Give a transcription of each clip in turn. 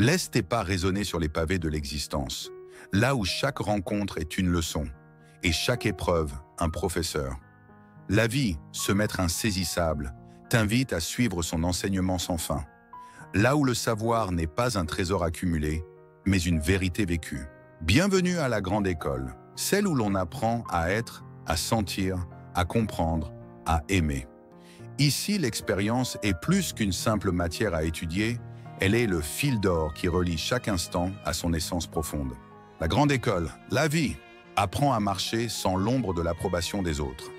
Laisse tes pas résonner sur les pavés de l'existence, là où chaque rencontre est une leçon, et chaque épreuve un professeur. La vie, ce maître insaisissable, t'invite à suivre son enseignement sans fin, là où le savoir n'est pas un trésor accumulé, mais une vérité vécue. Bienvenue à la grande école, celle où l'on apprend à être, à sentir, à comprendre, à aimer. Ici, l'expérience est plus qu'une simple matière à étudier, elle est le fil d'or qui relie chaque instant à son essence profonde. La grande école, la vie, apprend à marcher sans l'ombre de l'approbation des autres.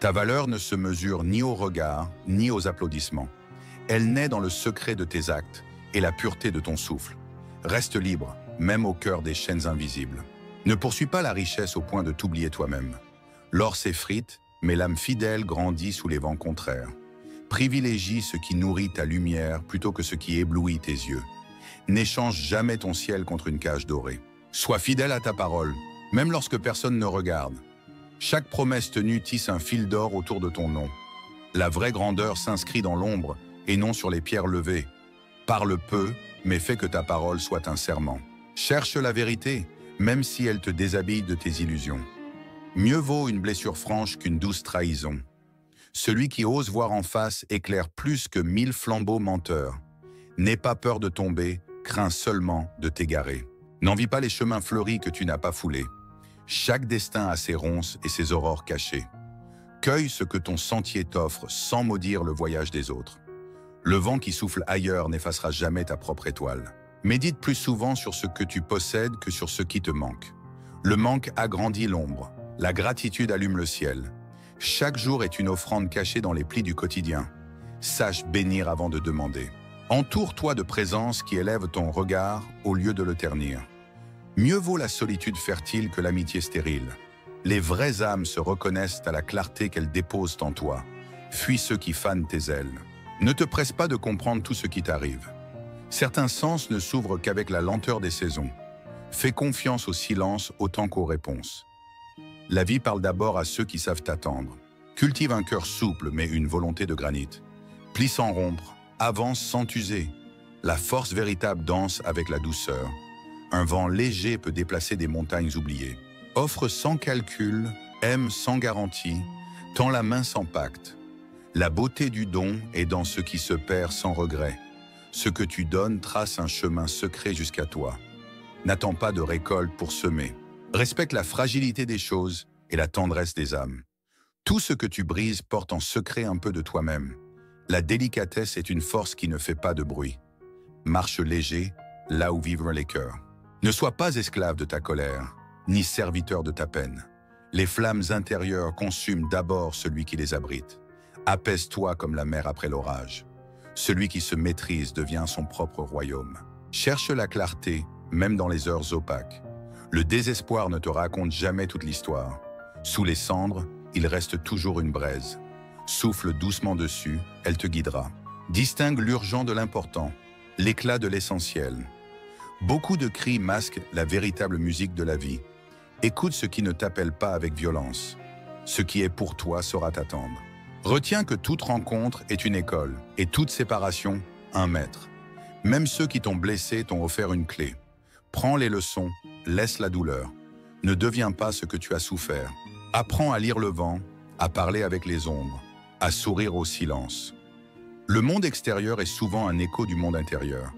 Ta valeur ne se mesure ni au regard, ni aux applaudissements. Elle naît dans le secret de tes actes et la pureté de ton souffle. Reste libre, même au cœur des chaînes invisibles. Ne poursuis pas la richesse au point de t'oublier toi-même. L'or s'effrite, mais l'âme fidèle grandit sous les vents contraires. Privilégie ce qui nourrit ta lumière plutôt que ce qui éblouit tes yeux. N'échange jamais ton ciel contre une cage dorée. Sois fidèle à ta parole, même lorsque personne ne regarde. Chaque promesse tenue tisse un fil d'or autour de ton nom. La vraie grandeur s'inscrit dans l'ombre et non sur les pierres levées. Parle peu, mais fais que ta parole soit un serment. Cherche la vérité, même si elle te déshabille de tes illusions. Mieux vaut une blessure franche qu'une douce trahison. Celui qui ose voir en face éclaire plus que 1000 flambeaux menteurs. N'aie pas peur de tomber, crains seulement de t'égarer. N'envie pas les chemins fleuris que tu n'as pas foulés. Chaque destin a ses ronces et ses aurores cachées. Cueille ce que ton sentier t'offre sans maudire le voyage des autres. Le vent qui souffle ailleurs n'effacera jamais ta propre étoile. Médite plus souvent sur ce que tu possèdes que sur ce qui te manque. Le manque agrandit l'ombre. La gratitude allume le ciel. Chaque jour est une offrande cachée dans les plis du quotidien. Sache bénir avant de demander. Entoure-toi de présences qui élèvent ton regard au lieu de le ternir. Mieux vaut la solitude fertile que l'amitié stérile. Les vraies âmes se reconnaissent à la clarté qu'elles déposent en toi. Fuis ceux qui fanent tes ailes. Ne te presse pas de comprendre tout ce qui t'arrive. Certains sens ne s'ouvrent qu'avec la lenteur des saisons. Fais confiance au silence autant qu'aux réponses. La vie parle d'abord à ceux qui savent t'attendre. Cultive un cœur souple mais une volonté de granit. Plie sans rompre, avance sans t'user. La force véritable danse avec la douceur. Un vent léger peut déplacer des montagnes oubliées. Offre sans calcul, aime sans garantie, tends la main sans pacte. La beauté du don est dans ce qui se perd sans regret. Ce que tu donnes trace un chemin secret jusqu'à toi. N'attends pas de récolte pour semer. Respecte la fragilité des choses et la tendresse des âmes. Tout ce que tu brises porte en secret un peu de toi-même. La délicatesse est une force qui ne fait pas de bruit. Marche léger, là où vivent les cœurs. Ne sois pas esclave de ta colère, ni serviteur de ta peine. Les flammes intérieures consument d'abord celui qui les abrite. Apaise-toi comme la mer après l'orage. Celui qui se maîtrise devient son propre royaume. Cherche la clarté, même dans les heures opaques. Le désespoir ne te raconte jamais toute l'histoire. Sous les cendres, il reste toujours une braise. Souffle doucement dessus, elle te guidera. Distingue l'urgent de l'important, l'éclat de l'essentiel. Beaucoup de cris masquent la véritable musique de la vie. Écoute ce qui ne t'appelle pas avec violence. Ce qui est pour toi saura t'attendre. Retiens que toute rencontre est une école et toute séparation, un maître. Même ceux qui t'ont blessé t'ont offert une clé. Prends les leçons, laisse la douleur. Ne deviens pas ce que tu as souffert. Apprends à lire le vent, à parler avec les ombres, à sourire au silence. Le monde extérieur est souvent un écho du monde intérieur.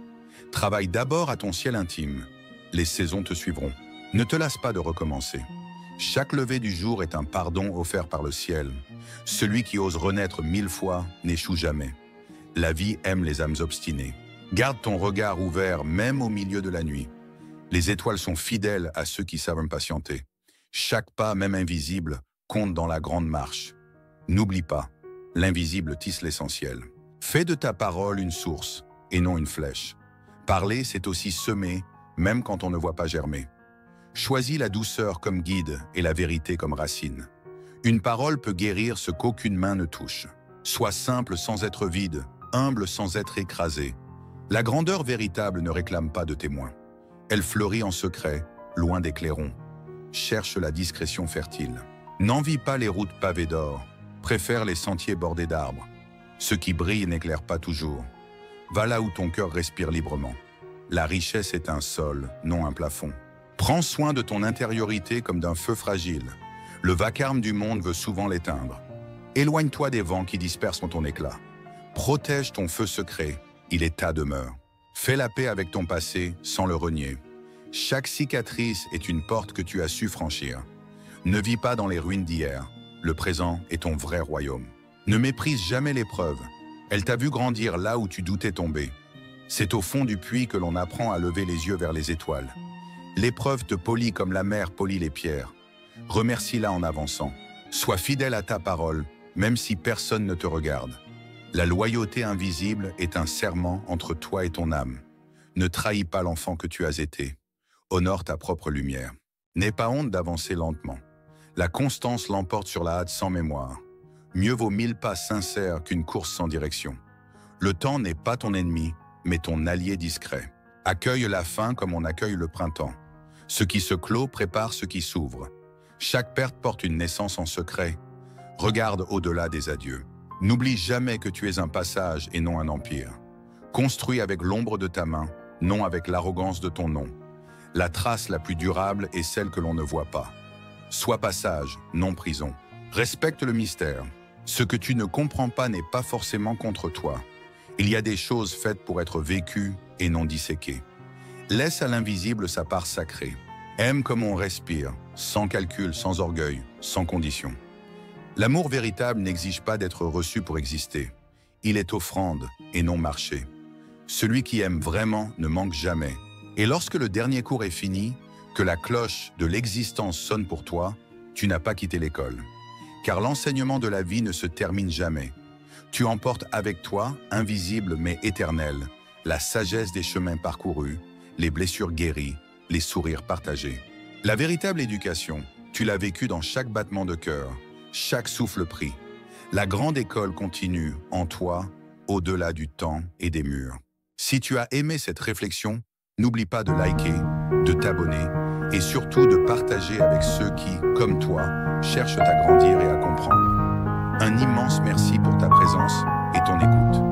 Travaille d'abord à ton ciel intime. Les saisons te suivront. Ne te lasse pas de recommencer. Chaque lever du jour est un pardon offert par le ciel. Celui qui ose renaître 1000 fois n'échoue jamais. La vie aime les âmes obstinées. Garde ton regard ouvert même au milieu de la nuit. Les étoiles sont fidèles à ceux qui savent patienter. Chaque pas, même invisible, compte dans la grande marche. N'oublie pas, l'invisible tisse l'essentiel. Fais de ta parole une source et non une flèche. Parler, c'est aussi semer, même quand on ne voit pas germer. Choisis la douceur comme guide et la vérité comme racine. Une parole peut guérir ce qu'aucune main ne touche. Sois simple sans être vide, humble sans être écrasé. La grandeur véritable ne réclame pas de témoins. Elle fleurit en secret, loin des clairons. Cherche la discrétion fertile. N'envie pas les routes pavées d'or. Préfère les sentiers bordés d'arbres. Ce qui brille n'éclaire pas toujours. Va là où ton cœur respire librement. La richesse est un sol, non un plafond. Prends soin de ton intériorité comme d'un feu fragile. Le vacarme du monde veut souvent l'éteindre. Éloigne-toi des vents qui dispersent ton éclat. Protège ton feu secret, il est ta demeure. Fais la paix avec ton passé sans le renier. Chaque cicatrice est une porte que tu as su franchir. Ne vis pas dans les ruines d'hier. Le présent est ton vrai royaume. Ne méprise jamais l'épreuve. Elle t'a vu grandir là où tu doutais tomber. C'est au fond du puits que l'on apprend à lever les yeux vers les étoiles. L'épreuve te polit comme la mer polit les pierres. Remercie-la en avançant. Sois fidèle à ta parole, même si personne ne te regarde. La loyauté invisible est un serment entre toi et ton âme. Ne trahis pas l'enfant que tu as été. Honore ta propre lumière. N'aie pas honte d'avancer lentement. La constance l'emporte sur la hâte sans mémoire. Mieux vaut 1000 pas sincères qu'une course sans direction. Le temps n'est pas ton ennemi, mais ton allié discret. Accueille la fin comme on accueille le printemps. Ce qui se clôt prépare ce qui s'ouvre. Chaque perte porte une naissance en secret. Regarde au-delà des adieux. N'oublie jamais que tu es un passage et non un empire. Construis avec l'ombre de ta main, non avec l'arrogance de ton nom. La trace la plus durable est celle que l'on ne voit pas. Sois passage, non prison. Respecte le mystère. Ce que tu ne comprends pas n'est pas forcément contre toi. Il y a des choses faites pour être vécues et non disséquées. Laisse à l'invisible sa part sacrée. Aime comme on respire, sans calcul, sans orgueil, sans condition. L'amour véritable n'exige pas d'être reçu pour exister. Il est offrande et non marché. Celui qui aime vraiment ne manque jamais. Et lorsque le dernier cours est fini, que la cloche de l'existence sonne pour toi, tu n'as pas quitté l'école. Car l'enseignement de la vie ne se termine jamais. Tu emportes avec toi, invisible mais éternel, la sagesse des chemins parcourus, les blessures guéries, les sourires partagés. La véritable éducation, tu l'as vécue dans chaque battement de cœur, chaque souffle pris. La grande école continue en toi, au-delà du temps et des murs. Si tu as aimé cette réflexion, n'oublie pas de liker, de t'abonner et surtout de partager avec ceux qui, comme toi, cherchent à grandir et à comprendre. Un immense merci pour ta présence et ton écoute.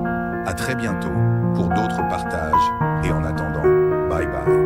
À très bientôt pour d'autres partages et en attendant, bye bye.